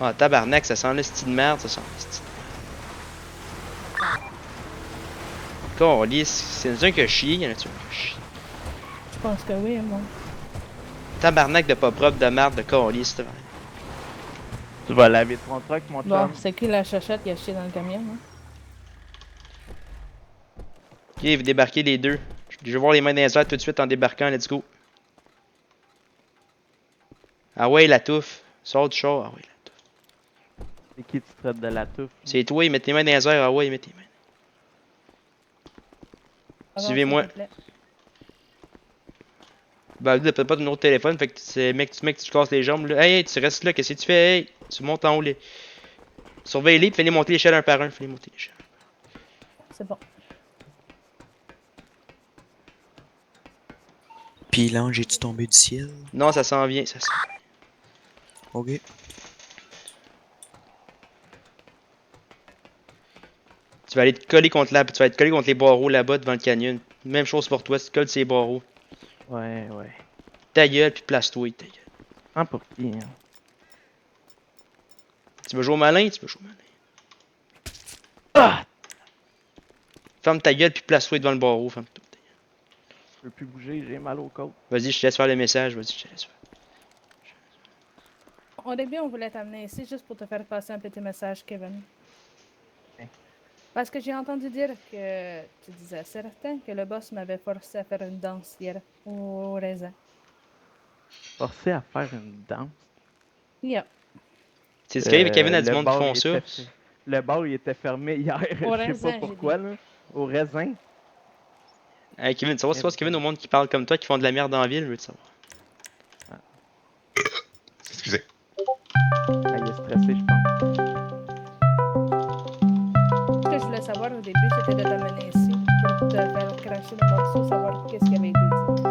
Ah, tabarnak, ça sent le style de merde, ça sent le style. Câlisse, c'est un que chier, y'en a-tu un que chier? Je pense que oui, moi. Tabarnak de pas propre de merde de câlisse, là. Tu vas laver ton truck, mon Bon, chum. c'est qui la chachette qui a chié dans le camion, hein? Ok, vous débarquez les deux. Je vais voir les mains dans les airs tout de suite en débarquant, let's go. Ah ouais, la touffe. Sors du char, ah ouais, la touffe. C'est qui tu traites de la touffe? C'est toi, mets tes mains dans les airs, ah ouais, mets tes mains. Avance, Suivez-moi. s'il te plaît. Bah, lui, t'as pas de numéro de téléphone, fait que c'est mec, tu te casses les jambes, là. Hey, tu restes là, qu'est-ce que tu fais? Hey, tu montes en haut, les. Surveille-les, fais-les monter l'échelle un par un, fais-les monter l'échelle. C'est bon. Puis l'ange, est-tu tombé du ciel? Non, ça s'en vient, ça s'en vient. Ok. Tu vas aller te coller contre la. Tu vas être collé contre les barreaux là-bas devant le canyon. Même chose pour toi, tu te colles ces barreaux. Ouais, ouais. Ta gueule, puis place-toi, ta gueule. Ah, pour qui, hein? Tu veux jouer au malin? Tu veux jouer au malin. Ah! Ferme ta gueule, puis place-toi devant le barreau, ferme-toi. Je peux plus bouger, j'ai mal aux côtes. Vas-y, je te laisse faire le message, vas-y, je te laisse faire. Au début, on voulait t'amener ici juste pour te faire passer un petit message, Kevin. Hein? Parce que j'ai entendu dire que tu disais certain que le boss m'avait forcé à faire une danse hier au raisin. Forcé à faire une danse. Yeah. C'est ce qui arrive, Kevin a du Le monde qui bar, font il ça. était le bar, il était fermé hier. Au Je sais raisin, pas j'ai pourquoi, dit. là. Au raisin. Hey, Kevin, tu vois, c'est quoi ce Kevin au monde qui parle comme toi, qui font de la merde dans la ville, je veux te savoir. Excusez. Ah, il est stressé, je pense. Ce que je voulais savoir au début, c'était de t'amener ici pour te faire cracher le morceau, savoir qu'est-ce qui avait été dit.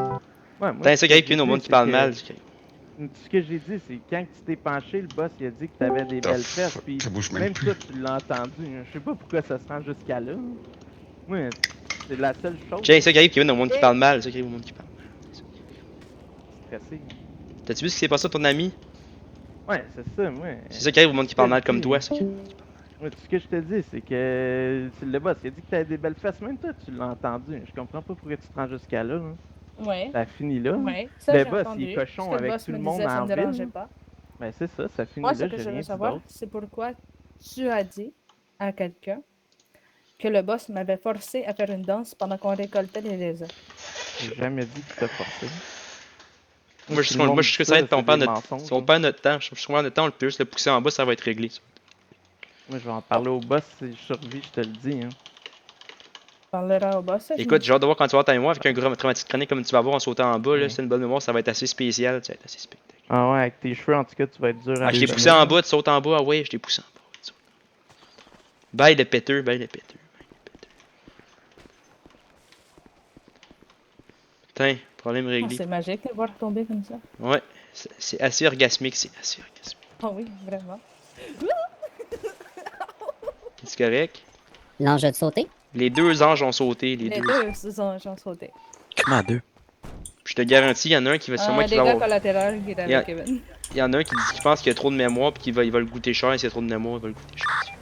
Ouais, moi, T'as ce ça que qui arrive, j'ai Kevin au dit, monde qui c'est parle que- mal. Ce que j'ai dit, c'est quand tu t'es penché, le boss, il a dit que t'avais des belles fesses, puis Ça bouge même même plus. toi, tu l'as entendu. Hein. Je sais pas pourquoi ça se rend jusqu'à là. Moi, c'est la seule chose. Tiens, ça qui arrive, Kevin au monde qui parle mal. Ça qui arrive au monde qui parle mal. Stressé. T'as-tu vu ce qui s'est passé à ton ami? Ouais, c'est ça, moi. C'est ça qui arrive au monde qui parle mal comme toi. Ça. Ouais, ce que je te dis, c'est que c'est le boss, il a dit que t'avais des belles fesses, même toi, tu l'as entendu. Je comprends pas pourquoi tu te rends jusqu'à là. Hein. Ouais. Ça finit là. Ouais. Ça, Le j'ai boss, entendu. il est cochon Ce que le avec boss tout le me monde disait, ça en me dérangeait ville. pas. Ben c'est ça finit Moi, ce là, que j'ai je rien veux dit savoir, d'autre. c'est pourquoi tu as dit à quelqu'un que le boss m'avait forcé à faire une danse pendant qu'on récoltait les raisins. J'ai jamais dit qu'il t'a forcé. Moi, Si le monde je suis dit que ça va être c'est ton père des notre. mensonges, Si on hein. perd notre temps, je suis notre temps, on le peut juste le pousser en bas, ça va être réglé. Ça. Moi, je vais en parler au boss si je survis, je te le dis. Hein. Tu parleras au boss. Ça, Écoute, j'ai hâte de voir quand tu vas avoir ta mémoire avec un gros traumatisme crânique comme tu vas avoir en sautant en bas. Là, c'est une bonne mémoire, ça va être assez spécial. Ça va être assez spectaculaire. Ah ouais, avec tes cheveux, en tout cas, tu vas être dur à Ah, je t'ai retenir. poussé en bas, tu sautes en bas. Ah ouais, je t'ai poussé en bas. Baille de péteux, baille de péteux. Putain, problème Ah, réglé. c'est magique de voir tomber comme ça. Ouais, c'est assez orgasmique, c'est assez orgasmique. Ah oui, vraiment. C'est correct? L'ange a sauté? Les deux anges ont sauté, les Les deux. deux ont sauté. Comment deux? Puis je te garantis, il y en a un qui va sûrement Un qui va dégât avoir. collatéral qui est Il y a- avec Kevin. Il y en a un qui dit qu'il pense qu'il y a trop de mémoire puis qu'il va, il va le goûter cher. Et s'il y a trop de mémoire, il va le goûter cher.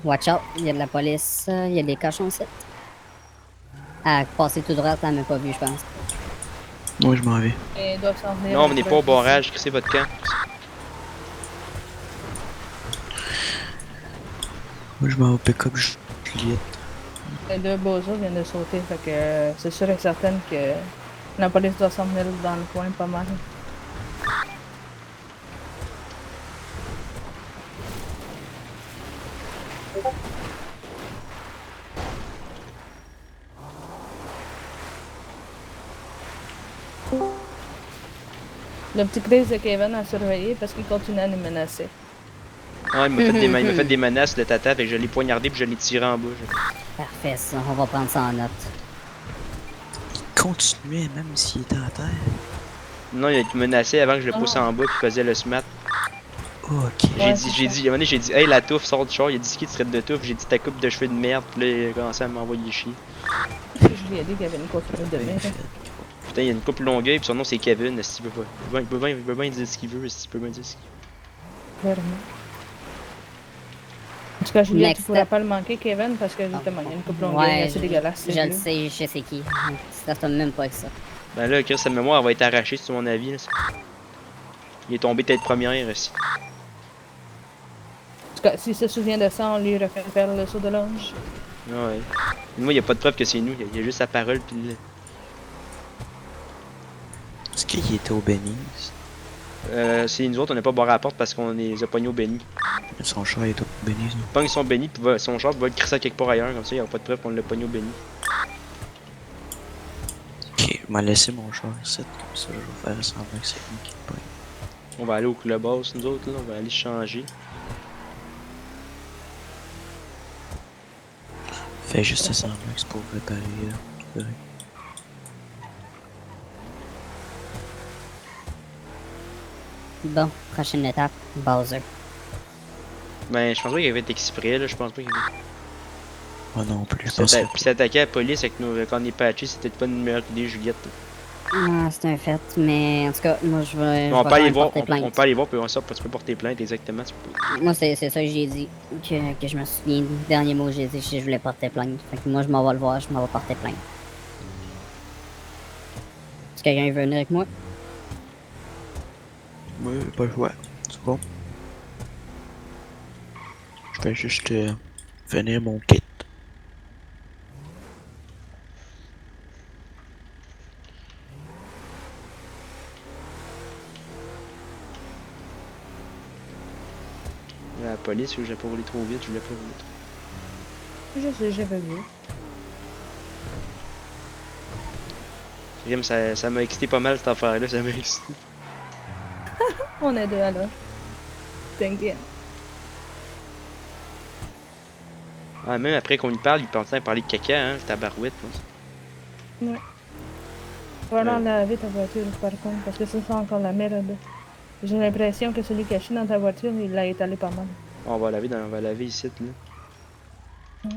Watch out, il y a de la police, il y a des cochons ici. À passer tout droit, t'en as pas vu, je pense. Moi, je m'en vais. Et ils doivent s'en venir. Non, on n'est pas au barrage, c'est votre camp. Moi, je m'en vais au pick-up Juliette. Les deux bozos viennent de sauter, fait que c'est sûr et certain que la police doit s'en venir dans le coin pas mal. Le petit Chris de Kevin a surveillé parce qu'il continue à nous menacer. Ouais, il m'a fait des menaces de tata, fait que je l'ai poignardé puis je l'ai tiré en bas. Parfait, ça, on va prendre ça en note. Il continuait même s'il était à terre. Non, il a menacé avant que je le pousse en bas puis faisait le smat. Oh, ok. J'ai dit, à un moment donné, j'ai dit, hey la touffe, sort du char. Il a dit, ce qui traite de touffe? J'ai dit, ta coupe de cheveux de merde. Puis là, il a commencé à m'envoyer chier. Je lui ai dit qu'il y avait une coiffure de merde. Putain, il y a une coupe longueuil, puis son nom c'est Kevin. Est-ce qu'il veut pas? Il peut bien dire ce qu'il veut. Est-ce qu'il peut bien dire ce qu'il veut? clairement. En tout cas, Juliette, tu Next pourras step. pas le manquer, Kevin, parce que justement, il y a une couple longueur Ouais, assez dégueulasse. je le sais, je sais c'est qui. Ça se même pas avec ça. Ben là, Chris, sa mémoire elle va être arrachée, c'est mon avis. Là. Il est tombé tête première aussi. En tout cas, s'il se souvient de ça, on lui refait faire le saut de l'ange. Ah ouais. Moi, il y a pas de preuve que c'est nous. Il y a juste sa parole. Puis Est-ce qu'il était au Benny's? c'est nous autres, on n'est pas barré à la porte parce qu'on les a pognés au béni. Son chat est au Benny's. Il pogne son béni, puis son char va le crisser quelque part ailleurs. Comme ça, il n'y a pas de preuve qu'on l'a pogné au béni. Ok, je m'a laissé mon chat ici, comme ça je vais faire semblant que c'est lui qui le pogne. On va aller au clubhouse, nous autres, là. On va aller changer. Fais juste semblant que c'est pour réparer. Correct. Bon, prochaine étape, Bowser. Ben, je pense pas qu'il avait été exprès, là. Je pense pas qu'il avait. Moi non plus, je pense Puis s'attaquer à la police avec nous, quand on est patché, c'était pas une meilleure idée, Juliette. Ah, c'est un fait, mais en tout cas, moi je vais. On je peut vais aller quand même voir, porter plainte. on peut aller voir, puis on sort, tu peux porter plainte, exactement. Moi, c'est ça que j'ai dit. Que je me souviens du dernier mot que j'ai dit, je voulais porter plainte. Fait que moi, je m'en vais le voir, je m'en vais porter plainte. Est-ce que quelqu'un veut venir avec moi? Moi, pas le choix. C'est bon. Je vais juste venir mon kit. La police, je voulais pas rouler trop vite, je voulais pas rouler trop. Je sais, j'avais vu. Rim, ça m'a excité pas mal cette affaire-là, ça m'a excité. On est deux alors. T'inquiète. Ah, même après qu'on y parle, il pensait à parler de caca, hein, c'est tabarouette, moi. Ouais. Voilà, laver ta voiture par contre, parce que ça sent encore la merde. J'ai l'impression que celui qui a chié dans ta voiture, il l'a étalé pas mal. On va laver ici, là. Ouais.